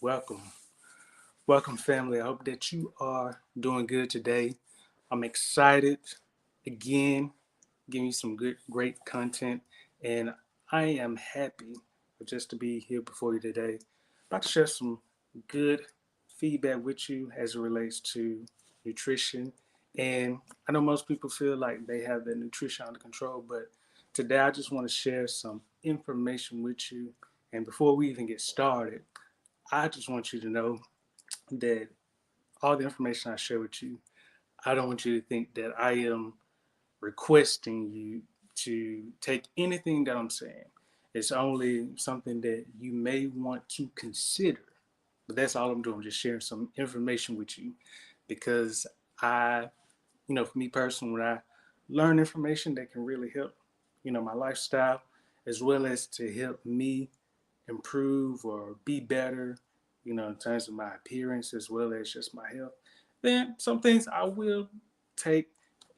Welcome. Welcome, family. I hope that you are doing good today. I'm excited again, giving you some great content, and I am happy just to be here before you today. About to share some good feedback with you as it relates to nutrition. And I know most people feel like they have their nutrition under control, but today I just want to share some information with you. And before we even get started, I just want you to know that all the information I share with you, I don't want you to think that I am requesting you to take anything that I'm saying. It's only something that you may want to consider. But that's all I'm doing, just sharing some information with you because I, for me personally, when I learn information that can really help, my lifestyle, as well as to help me improve or be better, in terms of my appearance as well as just my health, then some things I will take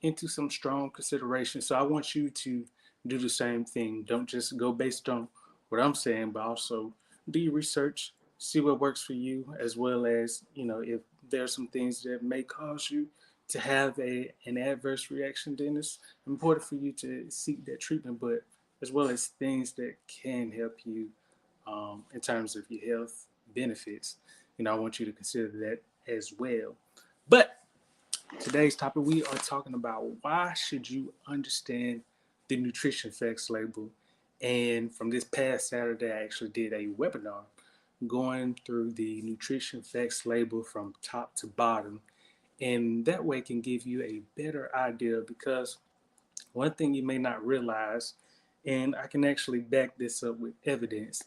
into some strong consideration. So I want you to do the same thing. Don't just go based on what I'm saying, but also do your research, see what works for you, as well as, if there are some things that may cause you to have an adverse reaction, then it's important for you to seek that treatment, but as well as things that can help you in terms of your health benefits. I want you to consider that as well. But today's topic, we are talking about why should you understand the nutrition facts label. And from this past Saturday, I actually did a webinar going through the nutrition facts label from top to bottom. And that way can give you a better idea because one thing you may not realize, and I can actually back this up with evidence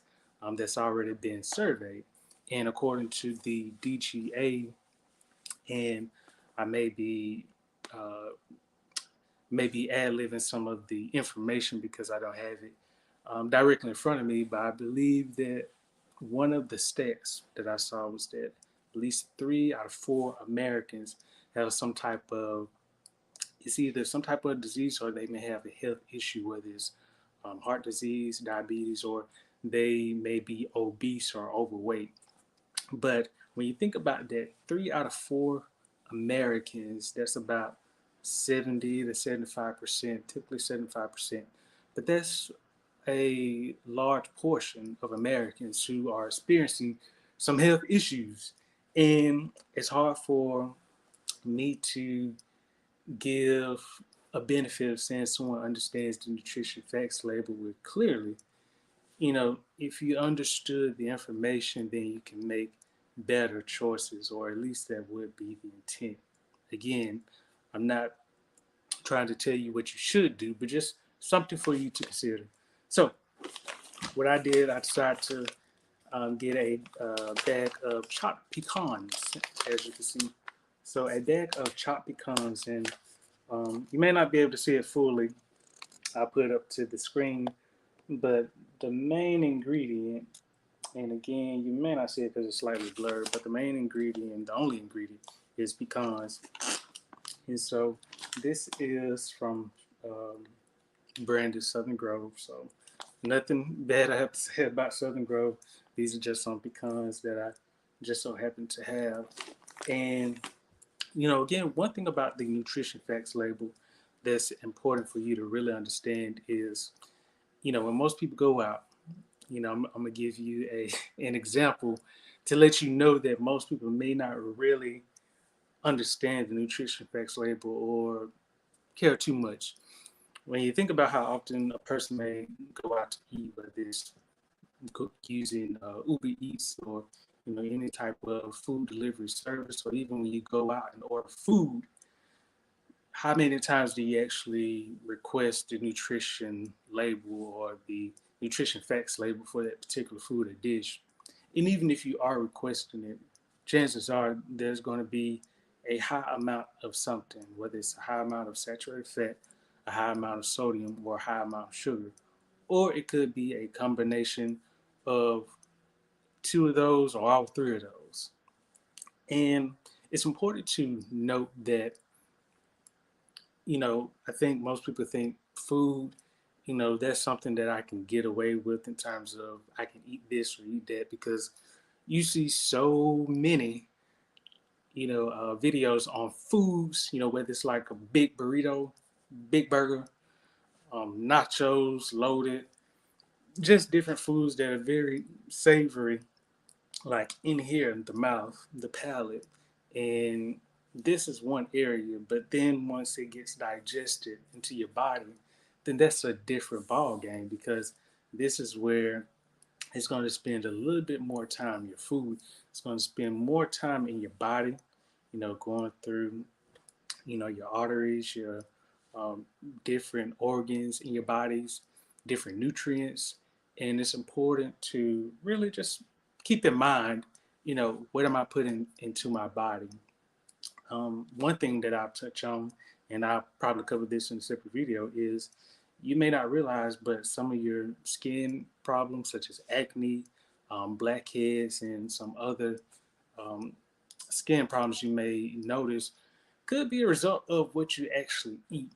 that's already been surveyed. And according to the DGA, and I uh, may be ad-libbing some of the information because I don't have it directly in front of me, but I believe that one of the stats that I saw was that at least 3 out of 4 Americans have some type of, it's either some type of disease or they may have a health issue, whether it's heart disease, diabetes, or they may be obese or overweight. But when you think about that, 3 out of 4 Americans, that's about 70 to 75%, typically 75%. But that's a large portion of Americans who are experiencing some health issues. And it's hard for me to give a benefit of saying someone understands the nutrition facts label with clearly. If you understood the information, then you can make better choices, or at least that would be the intent. Again, I'm not trying to tell you what you should do, but just something for you to consider. So, what I did, I decided to get a bag of chopped pecans, as you can see. So, a bag of chopped pecans, and you may not be able to see it fully. I'll put it up to the screen, but the main ingredient, and again, you may not see it because it's slightly blurred, but the main ingredient, the only ingredient, is pecans. And so this is from um, branded Southern Grove. So nothing bad I have to say about Southern Grove. These are just some pecans that I just so happen to have. And, again, one thing about the nutrition facts label that's important for you to really understand is, when most people go out, I'm gonna give you an example to let you know that most people may not really understand the nutrition facts label or care too much. When you think about how often a person may go out to eat, whether it's using Uber Eats or any type of food delivery service, or even when you go out and order food, how many times do you actually request the nutrition label or the nutrition facts label for that particular food or dish? And even if you are requesting it, chances are there's going to be a high amount of something, whether it's a high amount of saturated fat, a high amount of sodium, or a high amount of sugar. Or it could be a combination of two of those or all three of those. And it's important to note that, I think most people think food, that's something that I can get away with in terms of I can eat this or eat that because, you see so many, videos on foods, whether it's like a big burrito, big burger, nachos loaded, just different foods that are very savory, like in here, in the mouth, the palate. And this is one area, but then once it gets digested into your body, then that's a different ball game, because this is where it's going to spend a little bit more time in your food. It's going to spend more time in your body, going through, your arteries, your um, different organs in your bodies, different nutrients. And it's important to really just keep in mind, what am I putting into my body? One thing that I'll touch on, and I'll probably cover this in a separate video, is you may not realize, but some of your skin problems, such as acne, blackheads, and some other um, skin problems you may notice, could be a result of what you actually eat.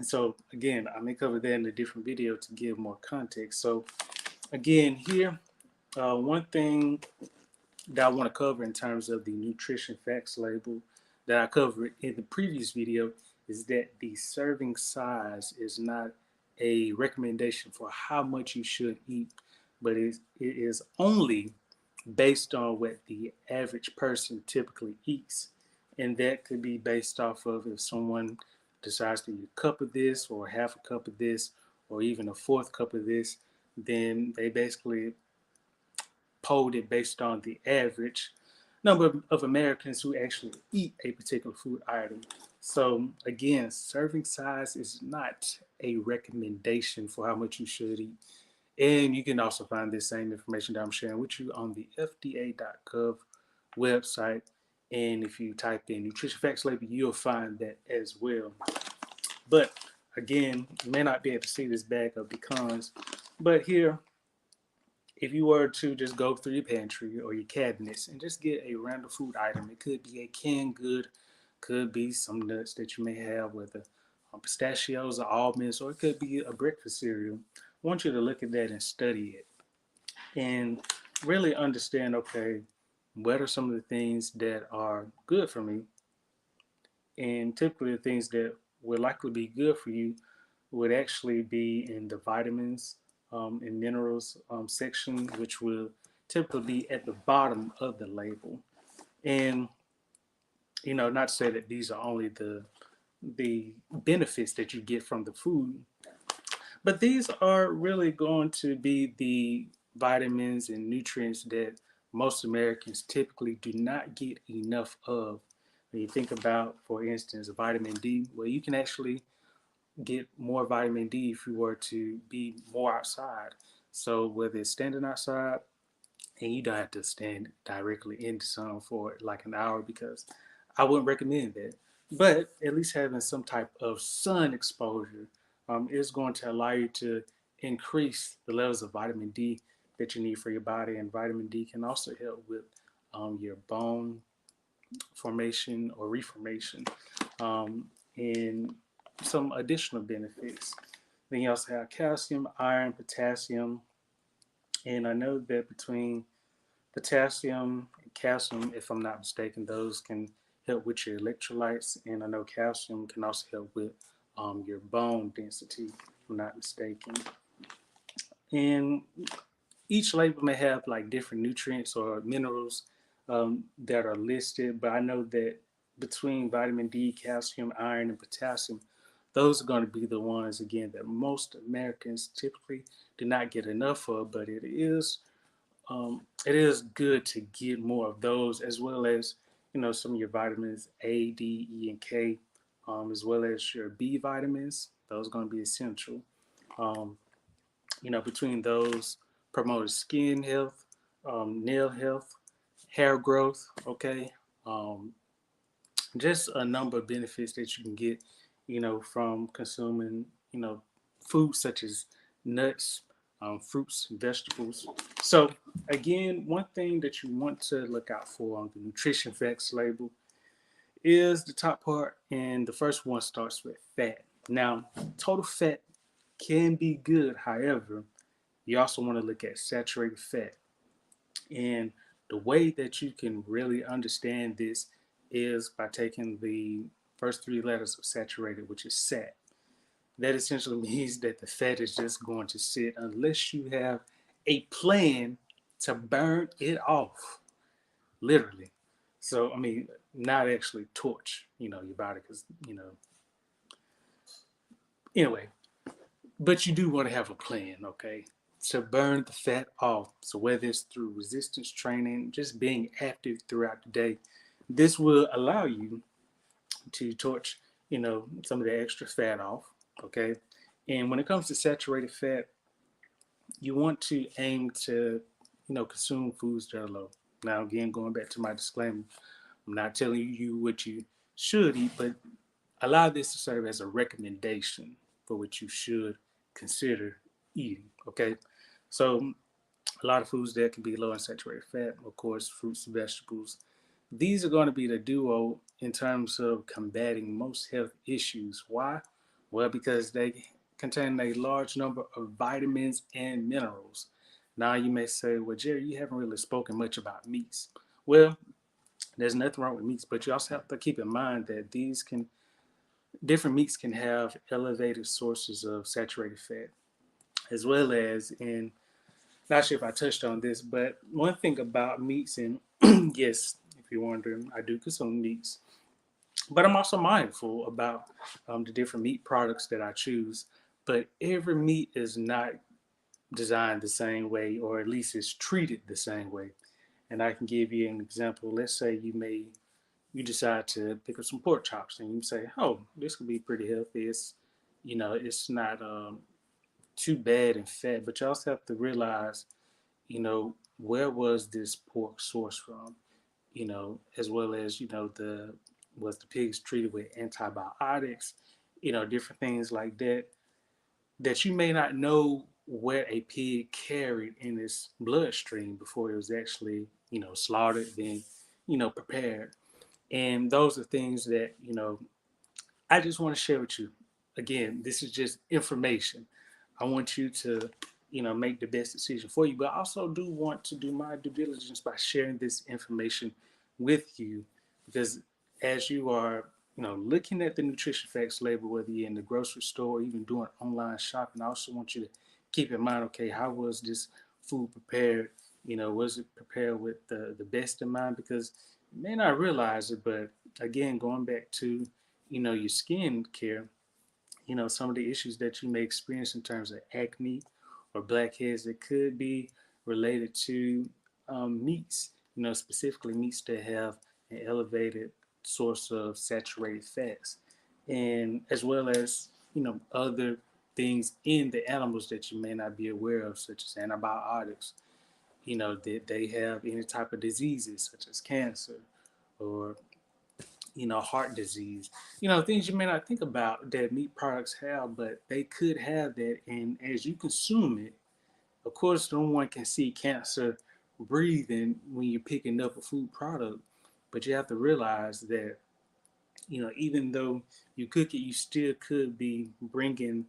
So again, I may cover that in a different video to give more context. So again, here, one thing that I want to cover in terms of the nutrition facts label that I covered in the previous video is that the serving size is not a recommendation for how much you should eat, but it is only based on what the average person typically eats. And that could be based off of if someone decides to eat a cup of this or half a cup of this or even a fourth cup of this, then they basically polled it based on the average number of Americans who actually eat a particular food item. So again, serving size is not a recommendation for how much you should eat. And you can also find this same information that I'm sharing with you on the FDA.gov website. And if you type in nutrition facts label, you'll find that as well. But again, you may not be able to see this bag of pecans, but here, if you were to just go through your pantry or your cabinets and just get a random food item, it could be a canned good, could be some nuts that you may have, whether pistachios or almonds, or it could be a breakfast cereal. I want you to look at that and study it and really understand, okay, what are some of the things that are good for me? And typically the things that would likely be good for you would actually be in the vitamins and minerals section, which will typically be at the bottom of the label. And not to say that these are only the benefits that you get from the food, but these are really going to be the vitamins and nutrients that most Americans typically do not get enough of. When you think about, for instance, vitamin D, well, you can actually get more vitamin D if you were to be more outside. So whether it's standing outside, and you don't have to stand directly in the sun for like an hour, because I wouldn't recommend that. But at least having some type of sun exposure is going to allow you to increase the levels of vitamin D that you need for your body. And vitamin D can also help with your bone formation or reformation, and some additional benefits. Then you also have calcium, iron, potassium, and I know that between potassium and calcium, if I'm not mistaken, those can help with your electrolytes, and I know calcium can also help with your bone density, if I'm not mistaken. And each label may have like different nutrients or minerals that are listed, but I know that between vitamin D, calcium, iron, and potassium, those are going to be the ones, again, that most Americans typically do not get enough of, but it is good to get more of those, as well as some of your vitamins A, D, E, and K, as well as your B vitamins. Those are going to be essential. Um, between those, promote skin health, nail health, hair growth. Okay, um, just a number of benefits that you can get, from consuming, foods such as nuts, fruits, and vegetables. So again, one thing that you want to look out for on the nutrition facts label is the top part, and the first one starts with fat. Now, total fat can be good. However, you also want to look at saturated fat. And The way that you can really understand this is by taking the first three letters of saturated, which is SAT. That essentially means that the fat is just going to sit unless you have a plan to burn it off, literally. So, I mean, not actually torch, your body, because, anyway, but you do want to have a plan, okay, to burn the fat off. So, whether it's through resistance training, just being active throughout the day, this will allow you to torch, some of the extra fat off, okay? And when it comes to saturated fat, you want to aim to, consume foods that are low. Now, again, going back to my disclaimer, I'm not telling you what you should eat, but allow this to serve as a recommendation for what you should consider eating. Okay, so a lot of foods that can be low in saturated fat, of course, fruits and vegetables. These are going to be the duo in terms of combating most health issues. Why? Well, because they contain a large number of vitamins and minerals. Now, you may say, well, Jerry, you haven't really spoken much about meats. Well, there's nothing wrong with meats, but you also have to keep in mind that different meats can have elevated sources of saturated fat, as well as in, not sure if I touched on this, but one thing about meats, and yes, if you're wondering, I do consume meats, but I'm also mindful about the different meat products that I choose. But every meat is not designed the same way, or at least it's treated the same way. And I can give you an example. Let's say you decide to pick up some pork chops, and you say, "Oh, this could be pretty healthy. It's not too bad in fat." But you also have to realize, where was this pork sourced from? As well as the was the pigs treated with antibiotics, different things like that that you may not know where a pig carried in its bloodstream before it was actually slaughtered, then prepared. And those are things that I just want to share with you. Again, this is just information. I want you to, make the best decision for you, but I also do want to do my due diligence by sharing this information with you, because as you are, looking at the nutrition facts label, whether you're in the grocery store or even doing online shopping, I also want you to keep in mind, okay, how was this food prepared? Was it prepared with the best in mind? Because you may not realize it, but again, going back to your skin care, some of the issues that you may experience in terms of acne or blackheads, it could be related to meats, specifically meats that have an elevated source of saturated fats, and as well as other things in the animals that you may not be aware of, such as antibiotics, that they have any type of diseases such as cancer or heart disease, things you may not think about that meat products have, but they could have that. And as you consume it, of course, no one can see cancer breathing when you're picking up a food product, but you have to realize that, even though you cook it, you still could be bringing,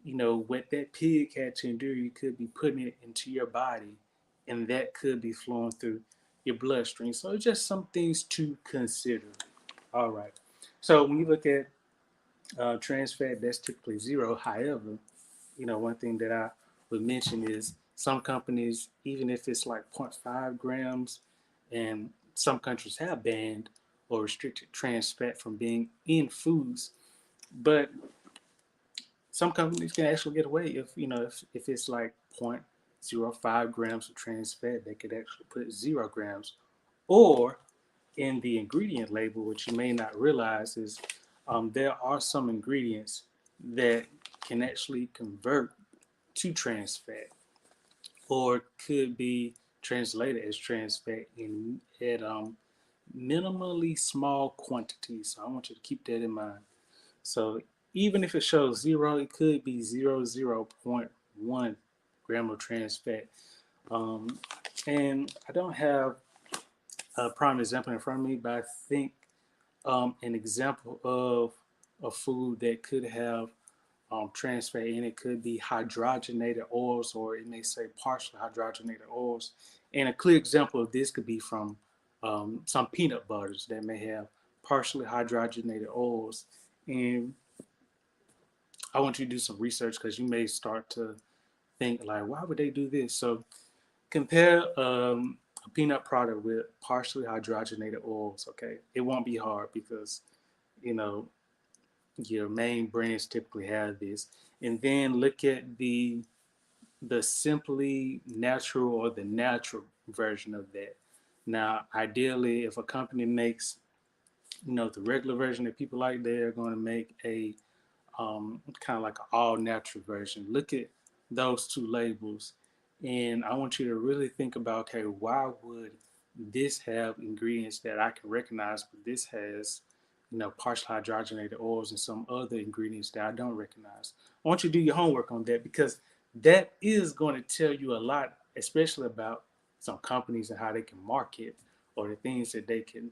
what that pig had to endure, you could be putting it into your body, and that could be flowing through your bloodstream. So it's just some things to consider. All right. So when you look at trans fat, that's typically zero. However, one thing that I would mention is some companies, even if it's like zero point 0.5 grams, and some countries have banned or restricted trans fat from being in foods, but some companies can actually get away if it's like 0.05 grams of trans fat, they could actually put 0 grams. Or in the ingredient label, which you may not realize is there are some ingredients that can actually convert to trans fat, or could be translated as trans fat in at minimally small quantities. So I want you to keep that in mind. So even if it shows zero, it could be 0.1 gram of trans fat. Um, and I don't have a prime example in front of me, but I think an example of a food that could have trans fat, and it could be hydrogenated oils, or it may say partially hydrogenated oils. And a clear example of this could be from some peanut butters that may have partially hydrogenated oils. And I want you to do some research because you may start to think like, why would they do this? So compare a peanut product with partially hydrogenated oils. Okay, it won't be hard because you know your main brands typically have this. And then look at the simply natural or the natural version of that. Now, ideally, if a company makes the regular version that people like, they're going to make a kind of like an all natural version. Look at those two labels, and I want you to really think about, okay, why would this have ingredients that I can recognize, but this has, partially hydrogenated oils and some other ingredients that I don't recognize. I want you to do your homework on that because that is going to tell you a lot, especially about some companies and how they can market or the things that they can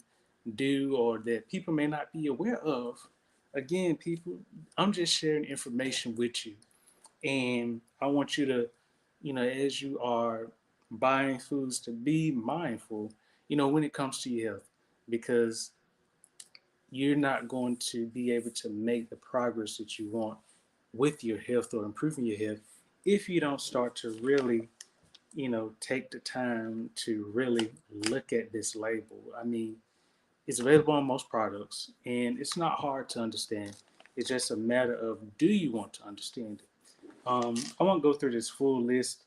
do or that people may not be aware of. Again, people, I'm just sharing information with you. And I want you to, as you are buying foods, to be mindful, when it comes to your health, because you're not going to be able to make the progress that you want with your health or improving your health if you don't start to really, take the time to really look at this label. I mean, it's available on most products, and it's not hard to understand. It's just a matter of, do you want to understand it? I won't go through this full list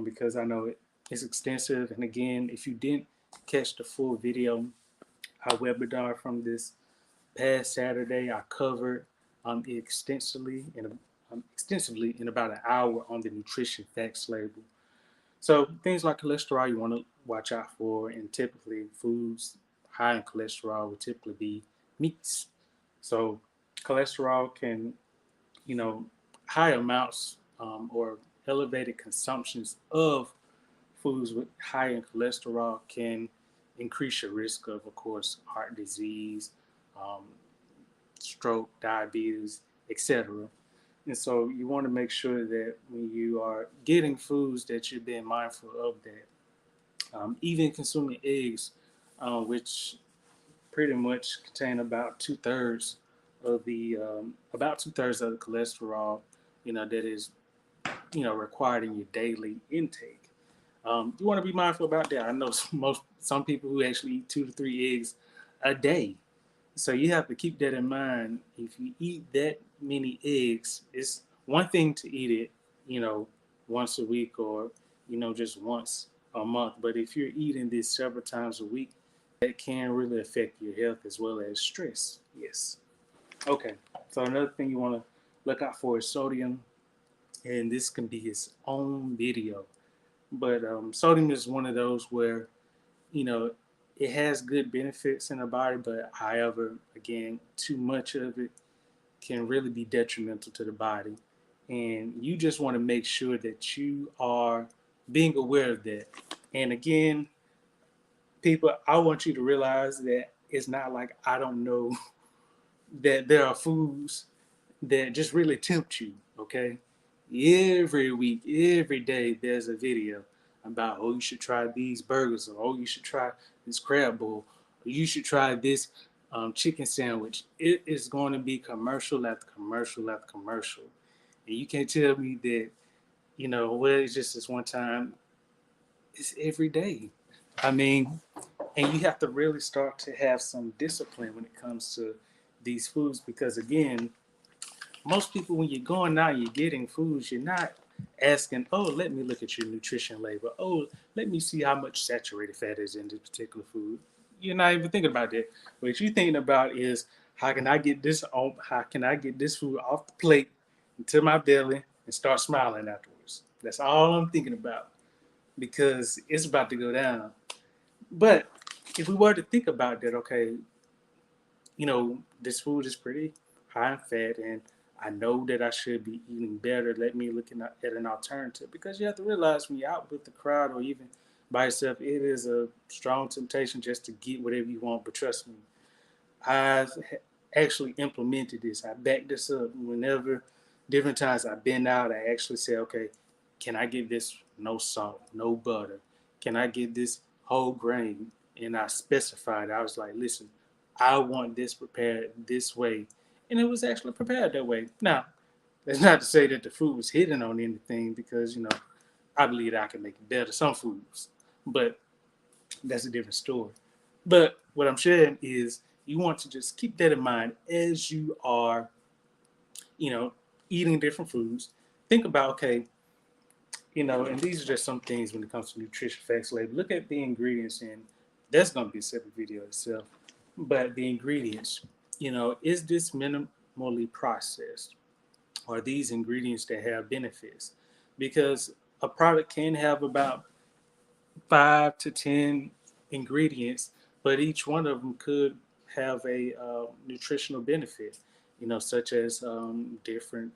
because I know it's extensive. And again, if you didn't catch the full video, our webinar from this past Saturday, I covered extensively in about an hour on the nutrition facts label. So things like cholesterol you want to watch out for, and typically foods high in cholesterol would typically be meats. So cholesterol can, you know, high amounts or elevated consumptions of foods with high in cholesterol can increase your risk of course, heart disease, um, stroke, diabetes, etc. And so you want to make sure that when you are getting foods that you're being mindful of that. Even consuming eggs, which pretty much contain about two thirds of the cholesterol, that is required in your daily intake. You want to be mindful about that. I know some people who actually eat 2 to 3 eggs a day, so you have to keep that in mind. If you eat that many eggs, it's one thing to eat it, once a week or, just once a month. But if you're eating this several times a week, that can really affect your health as well as stress. Yes. Okay. So another thing you want to look out for is sodium, and this can be its own video. But sodium is one of those where you know, it has good benefits in the body, but however, again, too much of it can really be detrimental to the body. And you just want to make sure that you are being aware of that. And again, people, I want you to realize that it's not like I don't know that there are foods that just really tempt you, okay? Every week, every day, there's a video about, oh, you should try these burgers, or oh, you should try this crab bowl, or you should try this chicken sandwich. It is going to be commercial after commercial after commercial. And you can't tell me that, well, it's just this one time. It's every day. I mean, and you have to really start to have some discipline when it comes to these foods because, again, most people when you're going out, you're getting foods, you're not asking, oh, let me look at your nutrition label. Oh, let me see how much saturated fat is in this particular food. You're not even thinking about that. What you're thinking about is how can I get this food off the plate into my belly and start smiling afterwards. That's all I'm thinking about because it's about to go down. But if we were to think about that, okay, this food is pretty high in fat, and I know that I should be eating better. Let me look at an alternative because you have to realize when you're out with the crowd or even by yourself, it is a strong temptation just to get whatever you want. But trust me, I've actually implemented this. I back this up whenever. Different times I've been out, I actually say, okay, can I get this no salt, no butter? Can I get this whole grain? And I specified, I was like, listen, I want this prepared this way. And it was actually prepared that way. Now, that's not to say that the food was hidden on anything because, I believe that I can make it better, some foods. But that's a different story. But what I'm sharing is you want to just keep that in mind as you are, you know, eating different foods. Think about, okay, and these are just some things when it comes to nutrition facts label. Look at the ingredients, and that's going to be a separate video itself. But the ingredients, is this minimally processed? Are these ingredients that have benefits? Because a product can have about 5 to 10 ingredients, but each one of them could have a nutritional benefit, such as different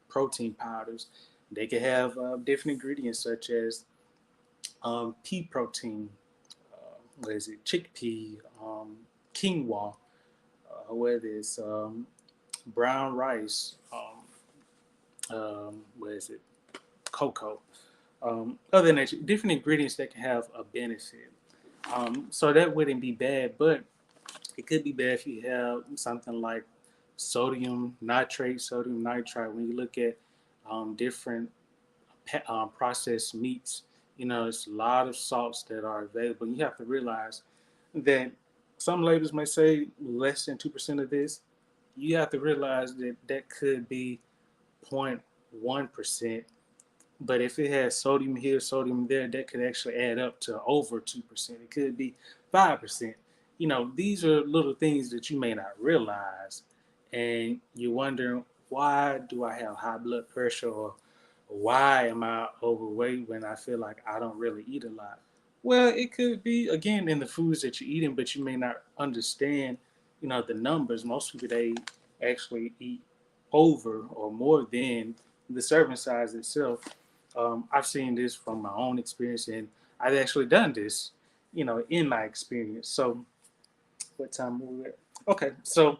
protein powders. They could have different ingredients such as pea protein, what is it, chickpea, quinoa, whether it's brown rice, what is it, cocoa. Other than that, different ingredients that can have a benefit. So that wouldn't be bad, but it could be bad if you have something like sodium nitrate, sodium nitrite. When you look at different processed meats, it's a lot of salts that are available. You have to realize that some labels may say less than 2% of this. You have to realize that that could be 0.1%. But if it has sodium here, sodium there, that could actually add up to over 2%. It could be 5%. These are little things that you may not realize. And you're wondering, why do I have high blood pressure, or why am I overweight when I feel like I don't really eat a lot? Well, it could be, again, in the foods that you're eating, but you may not understand, the numbers. Most people, they actually eat over or more than the serving size itself. I've seen this from my own experience, and I've actually done this, in my experience. So, what time were we at? Okay, so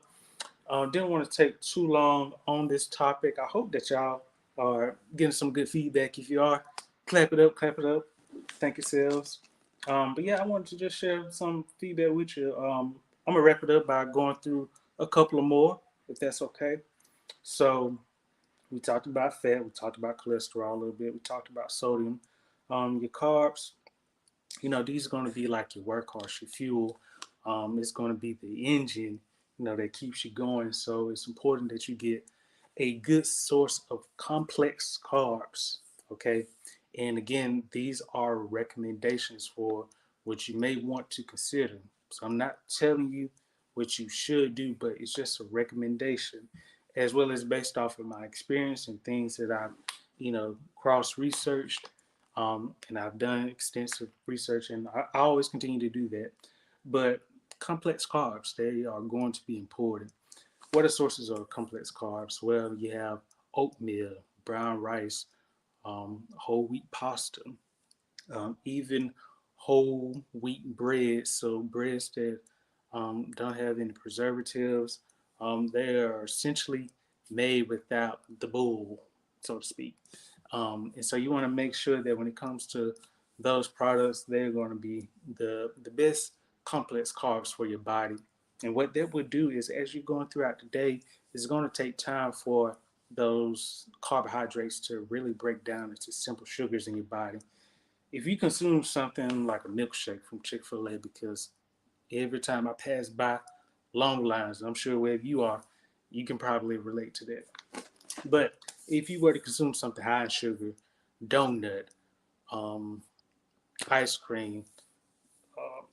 didn't want to take too long on this topic. I hope that y'all are getting some good feedback. If you are, clap it up, clap it up. Thank yourselves. But yeah, I wanted to just share some feedback with you. I'm gonna wrap it up by going through a couple of more, if that's okay. So we talked about fat, we talked about cholesterol a little bit, we talked about sodium, your carbs. These are going to be like your workhorse, your fuel. It's going to be the engine, that keeps you going. So it's important that you get a good source of complex carbs. Okay. And again, these are recommendations for what you may want to consider. So I'm not telling you what you should do, but it's just a recommendation, as well as based off of my experience and things that I've, cross researched, and I've done extensive research, and I always continue to do that. But complex carbs, they are going to be important. What are sources of complex carbs? Well, you have oatmeal, brown rice, whole wheat pasta, even whole wheat bread. So breads that don't have any preservatives. They are essentially made without the bull, so to speak. And so you want to make sure that when it comes to those products, they're going to be the best complex carbs for your body. And what that would do is, as you're going throughout the day, it's going to take time for those carbohydrates to really break down into simple sugars in your body. If you consume something like a milkshake from Chick-fil-A, because every time I pass by long lines, I'm sure wherever you are, you can probably relate to that. But if you were to consume something high in sugar, donut, um, ice cream,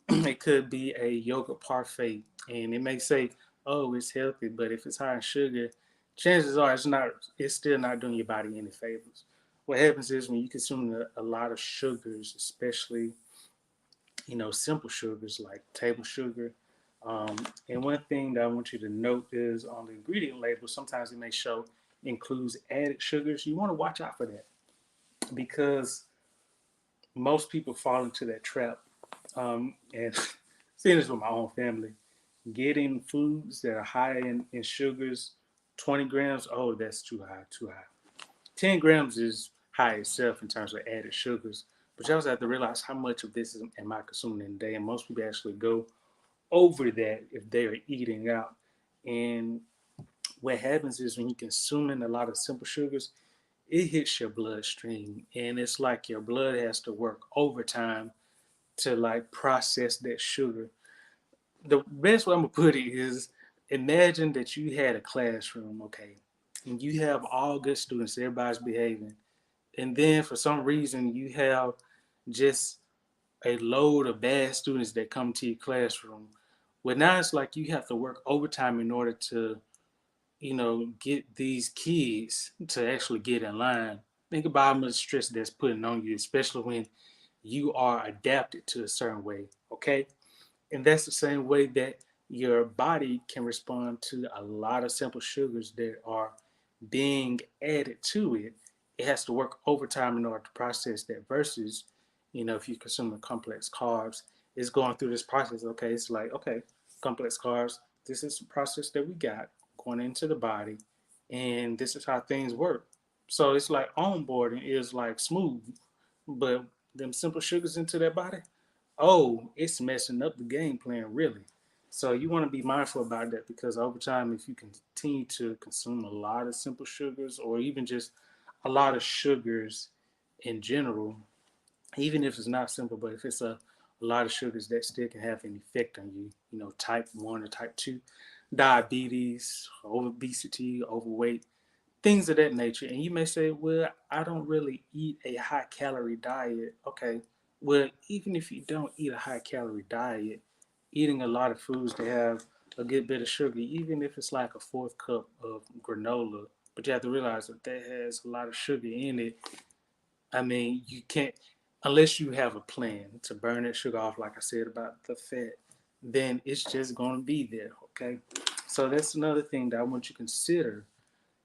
it could be a yogurt parfait, and it may say, "Oh, it's healthy," but if it's high in sugar, chances are it's not. It's still not doing your body any favors. What happens is when you consume a lot of sugars, especially simple sugars like table sugar. And one thing that I want you to note is on the ingredient label, sometimes it may show includes added sugars. You want to watch out for that, because most people fall into that trap. And seeing this with my own family, getting foods that are high in sugars 20 grams, oh, that's too high, too high. 10 grams is high itself in terms of added sugars. But you also have to realize how much of this am I consuming in a day. And most people actually go over that if they are eating out. And what happens is when you're consuming a lot of simple sugars, it hits your bloodstream. And it's like your blood has to work overtime to like process that sugar. The best way I'm gonna put it is imagine that you had a classroom, okay, and you have all good students, everybody's behaving, and then for some reason you have just a load of bad students that come to your classroom. Well, now it's like you have to work overtime in order to, get these kids to actually get in line. Think about how much stress that's putting on you, especially when you are adapted to a certain way, okay? And that's the same way that your body can respond to a lot of simple sugars that are being added to it. It has to work overtime in order to process that versus, if you're consuming complex carbs, it's going through this process. Okay, it's like, okay, complex carbs, this is the process that we got going into the body, and this is how things work. So it's like onboarding is like smooth, but them simple sugars into that body, oh, it's messing up the game plan, really. So you want to be mindful about that because over time, if you continue to consume a lot of simple sugars or even just a lot of sugars in general, even if it's not simple, but if it's a lot of sugars that still can have an effect on you, type 1 or type 2, diabetes, obesity, overweight, things of that nature. And you may say, well, I don't really eat a high calorie diet. Okay. Well, even if you don't eat a high calorie diet, eating a lot of foods that have a good bit of sugar, even if it's like a fourth cup of granola, but you have to realize that that has a lot of sugar in it. I mean, you can't, unless you have a plan to burn that sugar off, like I said about the fat, then it's just going to be there. Okay. So that's another thing that I want you to consider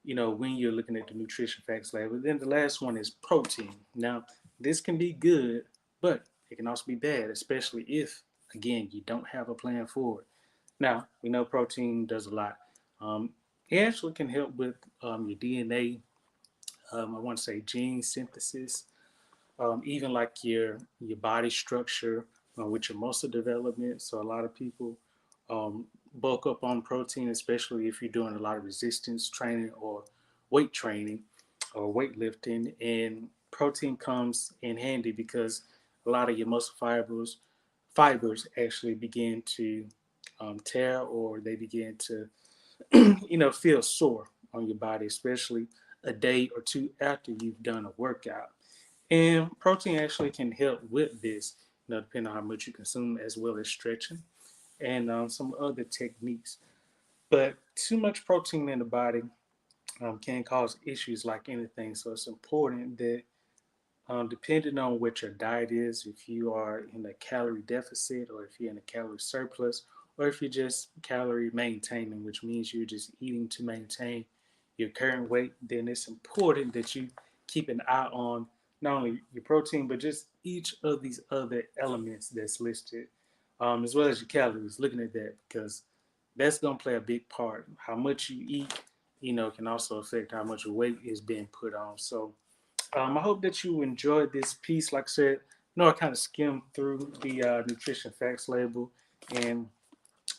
when you're looking at the nutrition facts label. Then the last one is protein. Now, this can be good, but it can also be bad, especially if, again, you don't have a plan for it. Now, we know protein does a lot. Um, it actually can help with your DNA, I want to say gene synthesis, even like your body structure with your muscle development. So a lot of people bulk up on protein, especially if you're doing a lot of resistance training or weight training or weightlifting. And protein comes in handy because a lot of your muscle fibers actually begin to tear or they begin to feel sore on your body, especially a day or two after you've done a workout. And protein actually can help with this, depending on how much you consume, as well as stretching and some other techniques. But too much protein in the body can cause issues like anything. So it's important that depending on what your diet is, if you are in a calorie deficit or if you're in a calorie surplus, or if you're just calorie maintaining, which means you're just eating to maintain your current weight, then it's important that you keep an eye on not only your protein, but just each of these other elements that's listed, as well as your calories, looking at that, because that's going to play a big part. How much you eat, can also affect how much weight is being put on. So, I hope that you enjoyed this piece. Like I said, I kind of skimmed through the nutrition facts label and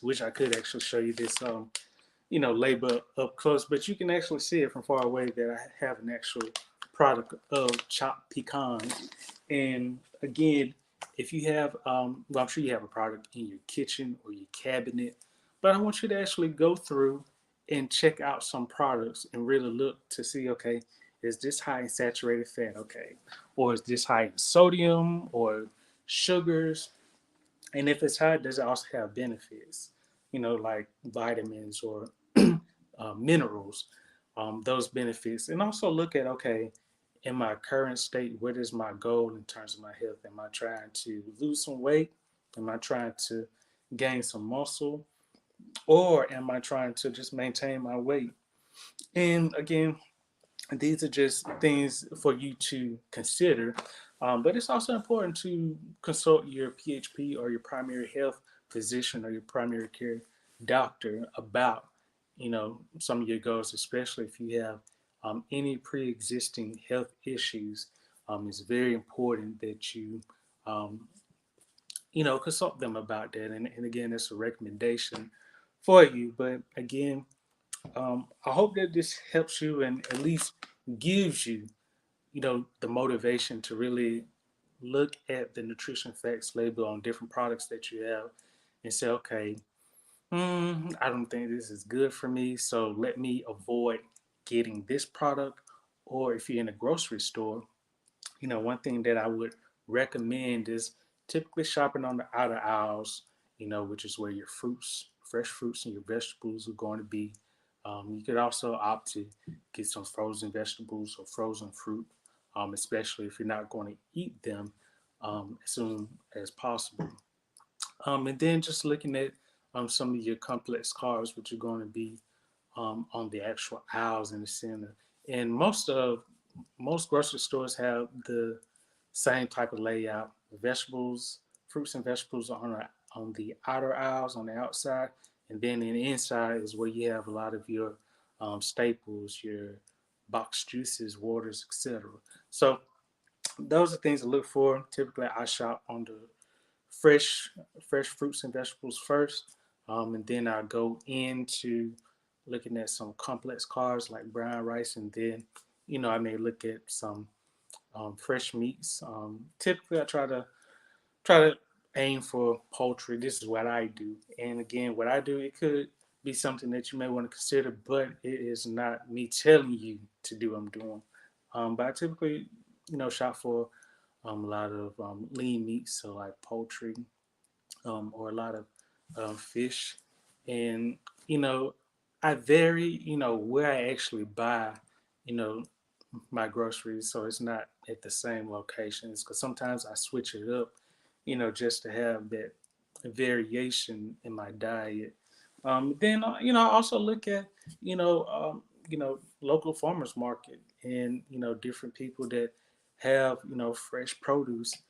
wish I could actually show you this, label up close, but you can actually see it from far away that I have an actual product of chopped pecans. And again, if you have, well, I'm sure you have a product in your kitchen or your cabinet, but I want you to actually go through and check out some products and really look to see, okay, is this high in saturated fat? Okay. Or is this high in sodium or sugars? And if it's high, does it also have benefits? Like vitamins or minerals, those benefits. And also look at, okay, in my current state, what is my goal in terms of my health? Am I trying to lose some weight? Am I trying to gain some muscle? Or am I trying to just maintain my weight? And again, these are just things for you to consider. But it's also important to consult your PHP or your primary health physician or your primary care doctor about some of your goals, especially if you have any pre-existing health issues. It's very important that um, consult them about that. And again, that's a recommendation for you. But again, I hope that this helps you and at least gives you, the motivation to really look at the nutrition facts label on different products that you have and say, okay, I don't think this is good for me, so let me avoid getting this product. Or if you're in a grocery store, one thing that I would recommend is typically shopping on the outer aisles, which is where your fruits, fresh fruits, and your vegetables are going to be. You could also opt to get some frozen vegetables or frozen fruit, especially if you're not going to eat them as soon as possible. And then just looking at some of your complex carbs, which are going to be on the actual aisles in the center. And most grocery stores have the same type of layout. Vegetables, fruits and vegetables are on the outer aisles on the outside, and then in the inside is where you have a lot of your staples, your boxed juices, waters, etc. So those are things to look for. Typically, I shop on the fresh fresh fruits and vegetables first, and then I go into looking at some complex carbs like brown rice, and then I may look at some fresh meats. Typically, I try to aim for poultry. This is what I do, and again, what I do, it could be something that you may want to consider, but it is not me telling you to do what I'm doing. But I typically, shop for a lot of lean meats, so like poultry, or a lot of fish. And, you know, I vary, where I actually buy, you know, my groceries. So it's not at the same locations because sometimes I switch it up, just to have that variation in my diet. Then, I also look at, local farmers market and, different people that have, fresh produce,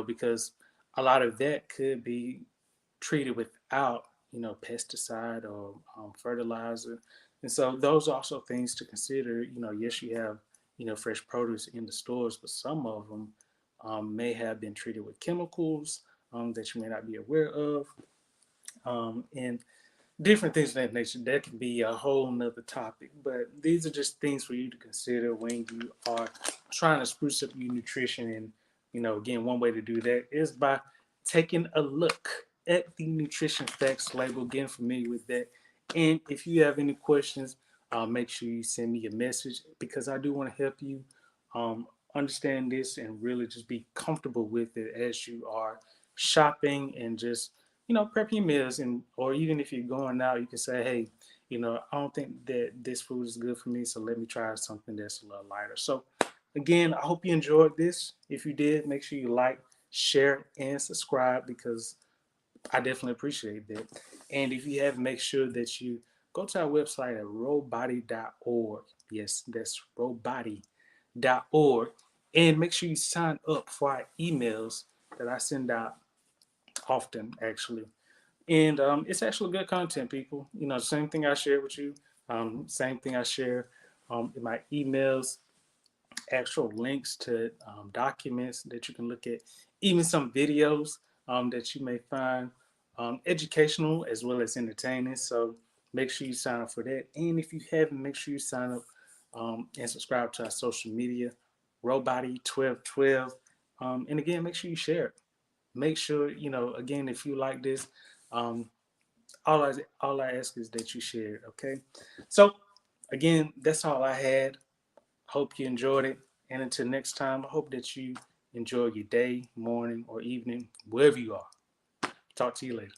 because a lot of that could be treated without pesticide or fertilizer, and so those are also things to consider. Yes, you have fresh produce in the stores, but some of them may have been treated with chemicals that you may not be aware of, and different things of that nature. That can be a whole nother topic, but these are just things for you to consider when you are trying to spruce up your nutrition. And again, one way to do that is by taking a look at the nutrition facts label, getting familiar with that. And if you have any questions, make sure you send me a message, because I do want to help you understand this and really just be comfortable with it as you are shopping and just prep your meals. And or even if you're going out, you can say, hey, I don't think that this food is good for me, so let me try something that's a little lighter. So again, I hope you enjoyed this. If you did, make sure you like, share, and subscribe, because I definitely appreciate that. And if you have, make sure that you go to our website at robody.org. Yes, that's robody.org. And make sure you sign up for our emails that I send out often, actually. And it's actually good content, people. Same thing I share with you, same thing I share in my emails, actual links to documents that you can look at, even some videos that you may find educational as well as entertaining. So make sure you sign up for that. And if you haven't, make sure you sign up and subscribe to our social media, Robody1212. And again, make sure you share it. Make sure, again, if you like this, um, all I ask is that you share it, okay? So again, that's all I had. Hope you enjoyed it. And until next time, I hope that you enjoy your day, morning, or evening, wherever you are. Talk to you later.